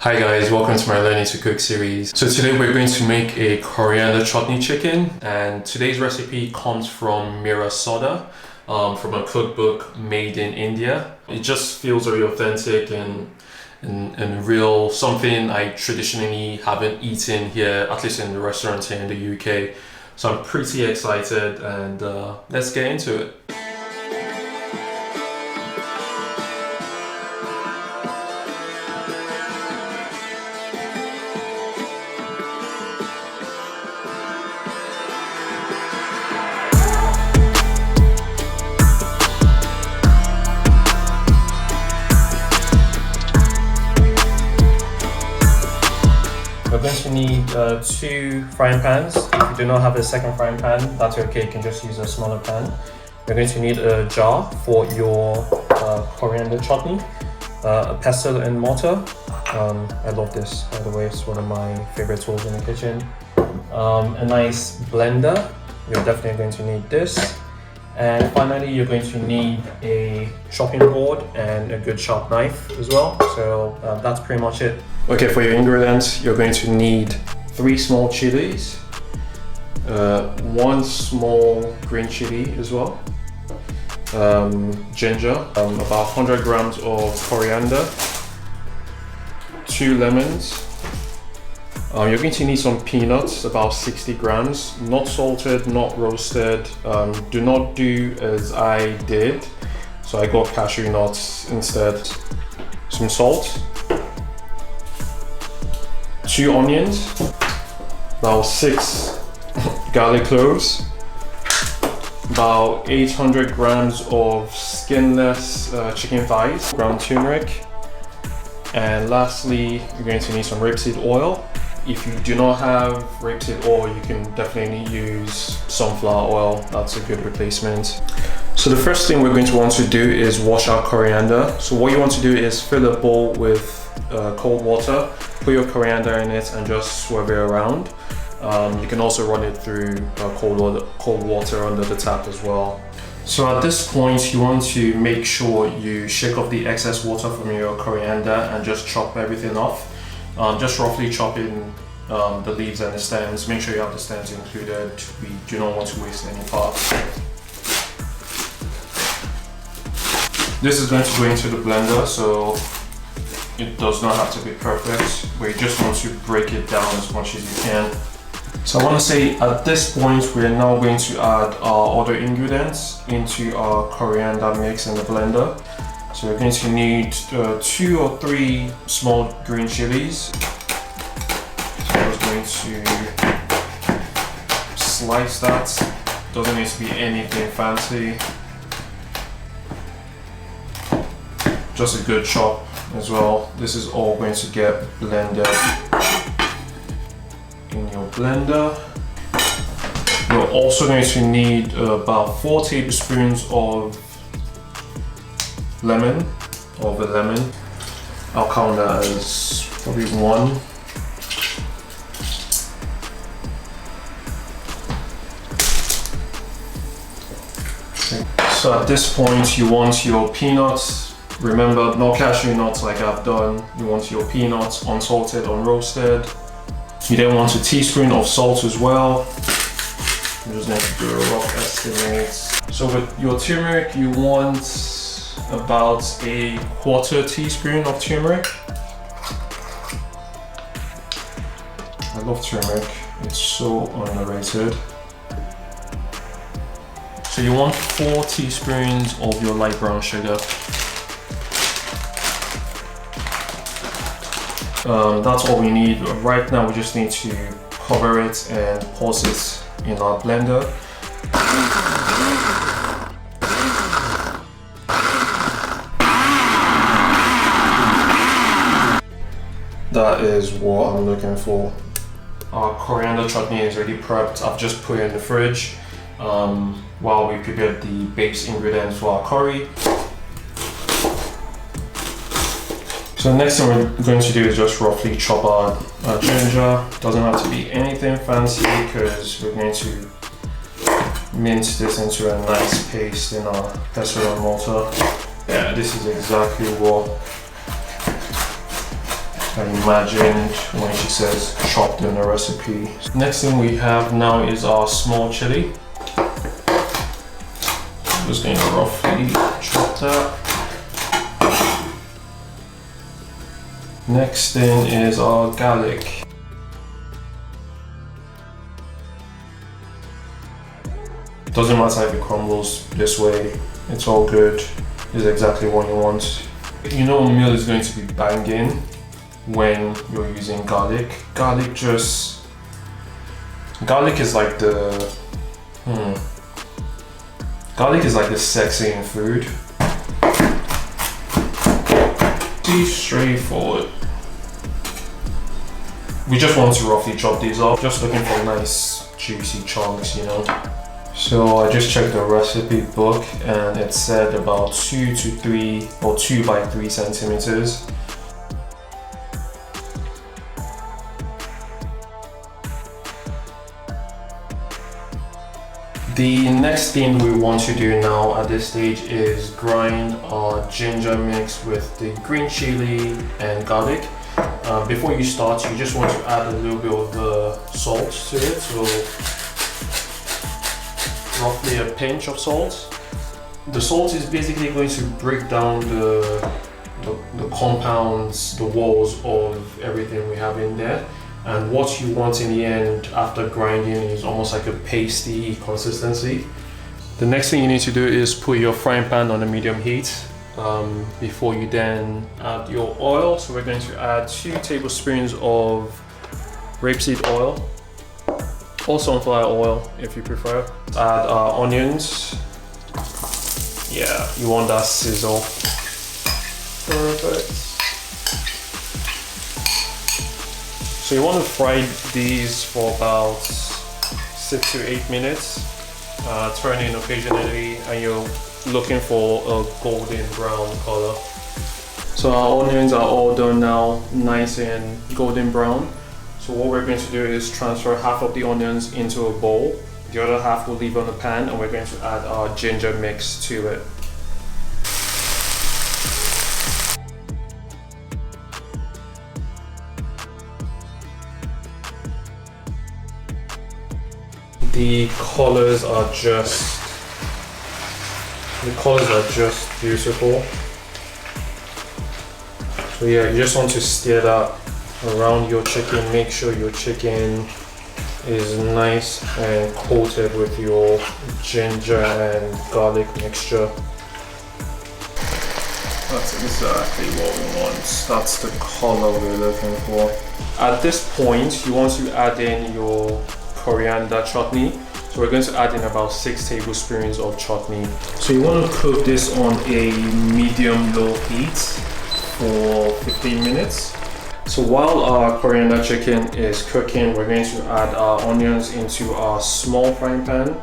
Hi guys, welcome to my Learning to Cook series. So today we're going to make a coriander chutney chicken, and today's recipe comes from Mira Soda, from a cookbook made in India. It just feels very authentic and real, something I traditionally haven't eaten here, at least in the restaurants here in the UK. So I'm pretty excited, and let's get into it. We're going to need 2 frying pans. If you do not have a second frying pan, that's okay, you can just use a smaller pan. You're going to need a jar for your coriander chutney, a pestle and mortar. I love this, by the way, it's one of my favorite tools in the kitchen. A nice blender, you're definitely going to need this. And finally, you're going to need a chopping board and a good sharp knife as well. So that's pretty much it. Okay, for your ingredients, you're going to need 3 small chilies, 1 small green chili as well, ginger, about 100 grams of coriander, 2 lemons. You're going to need some peanuts, about 60 grams, not salted, not roasted. Do not do as I did, so I got cashew nuts instead. Some salt, 2 onions, about 6 garlic cloves, about 800 grams of skinless chicken thighs, ground turmeric, and lastly, you're going to need some rapeseed oil. If you do not have rapeseed oil, you can definitely use sunflower oil. That's a good replacement. So the first thing we're going to want to do is wash our coriander. So what you want to do is fill a bowl with cold water, put your coriander in it and just swerve it around. You can also run it through cold water under the tap as well. So at this point, you want to make sure you shake off the excess water from your coriander and just chop everything off. Just roughly chopping the leaves and the stems. Make sure you have the stems included. We do not want to waste any parts. This is going to go into the blender, so it does not have to be perfect, but you just want to break it down as much as you can. So I want to say at this point, we're now going to add our other ingredients into our coriander mix in the blender. So we're going to need 2 or 3 small green chilies. So I'm just going to slice that. Doesn't need to be anything fancy. Just a good chop as well. This is all going to get blended in your blender. You're also going to need about 4 tablespoons of lemon. I'll count that as probably 1. So at this point, you want your peanuts. Remember, no cashew nuts like I've done. You want your peanuts unsalted, unroasted. You then want a teaspoon of salt as well. I'm just going to do a rough estimate. So with your turmeric, you want about a 1/4 teaspoon of turmeric. I love turmeric, it's so underrated. So you want 4 teaspoons of your light brown sugar. That's all we need. Right now we just need to cover it and pause it in our blender. That is what I'm looking for. Our coriander chutney is already prepped. I've just put it in the fridge while we prepare the base ingredients for our curry. So the next thing we're going to do is just roughly chop our ginger. Doesn't have to be anything fancy because we're going to mince this into a nice paste in our pestle and mortar. Yeah, this is exactly what I imagined when she says chopped in the recipe. Next thing we have now is our small chili. I'm just going to roughly chop that. Next thing is our garlic. Doesn't matter if it crumbles this way, it's all good. It's exactly what you want. You know, a meal is going to be banging when you're using garlic. Garlic is like the garlic is like the sexy in food. Pretty straightforward. We just want to roughly chop these up, just looking for nice juicy chunks, you know. So I just checked the recipe book and it said about 2 to 3 or 2 by 3 centimeters. The next thing we want to do now at this stage is grind our ginger mix with the green chili and garlic. Before you start, you just want to add a little bit of the salt to it, so roughly a pinch of salt. The salt is basically going to break down the compounds, the walls of everything we have in there. And what you want in the end after grinding is almost like a pasty consistency. The next thing you need to do is put your frying pan on a medium heat before you then add your oil. So we're going to add 2 tablespoons of rapeseed oil, or sunflower oil if you prefer. Add our onions. Yeah, you want that sizzle. Perfect. So you want to fry these for about 6 to 8 minutes, turning occasionally, and you're looking for a golden brown color. So our onions are all done now, nice and golden brown. So what we're going to do is transfer half of the onions into a bowl. The other half we'll leave on the pan, and we're going to add our ginger mix to it. The colors are just beautiful. So yeah, you just want to stir that around your chicken. Make sure your chicken is nice and coated with your ginger and garlic mixture. That's exactly what we want. That's the color we're looking for. At this point, you want to add in your coriander chutney. So we're going to add in about 6 tablespoons of chutney. So you want to cook this on a medium-low heat for 15 minutes. So while our coriander chicken is cooking, we're going to add our onions into our small frying pan,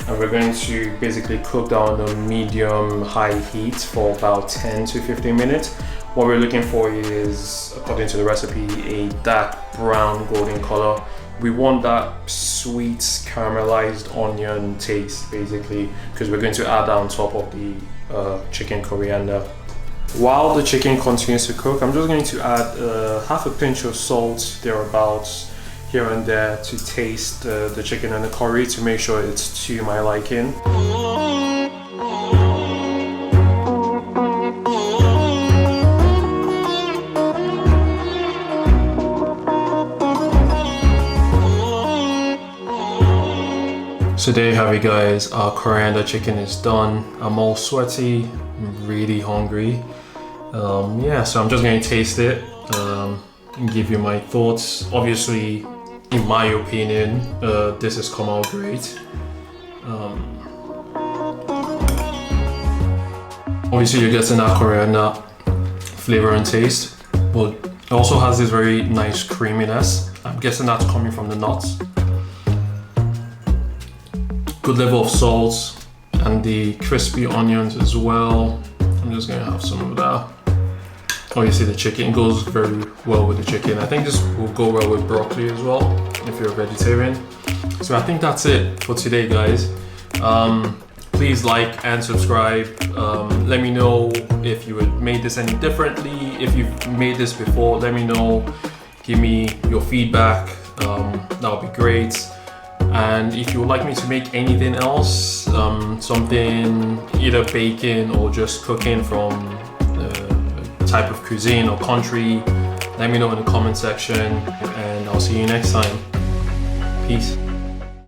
and we're going to basically cook down on a medium-high heat for about 10 to 15 minutes. What we're looking for is, according to the recipe, a dark brown golden color. We want that sweet caramelized onion taste, basically, because we're going to add that on top of the chicken coriander. While the chicken continues to cook, I'm just going to add half a pinch of salt, thereabouts, here and there, to taste the chicken and the curry, to make sure it's to my liking. So there you have it, guys. Our coriander chicken is done. I'm all sweaty, I'm really hungry. Yeah, so I'm just going to taste it and give you my thoughts. Obviously, in my opinion, this has come out great. Obviously, you're getting that coriander flavor and taste, but it also has this very nice creaminess. I'm guessing that's coming from the nuts. Good level of salt and the crispy onions as well. I'm just gonna have some of that. Obviously the chicken goes very well with the chicken. I think this will go well with broccoli as well, if you're a vegetarian. So I think that's it for today, guys. Please like and subscribe. Let me know if you had made this any differently. If you've made this before, let me know. Give me your feedback. That would be great. And if you would like me to make anything else, something either baking or just cooking from a type of cuisine or country, let me know in the comment section, and I'll see you next time. Peace.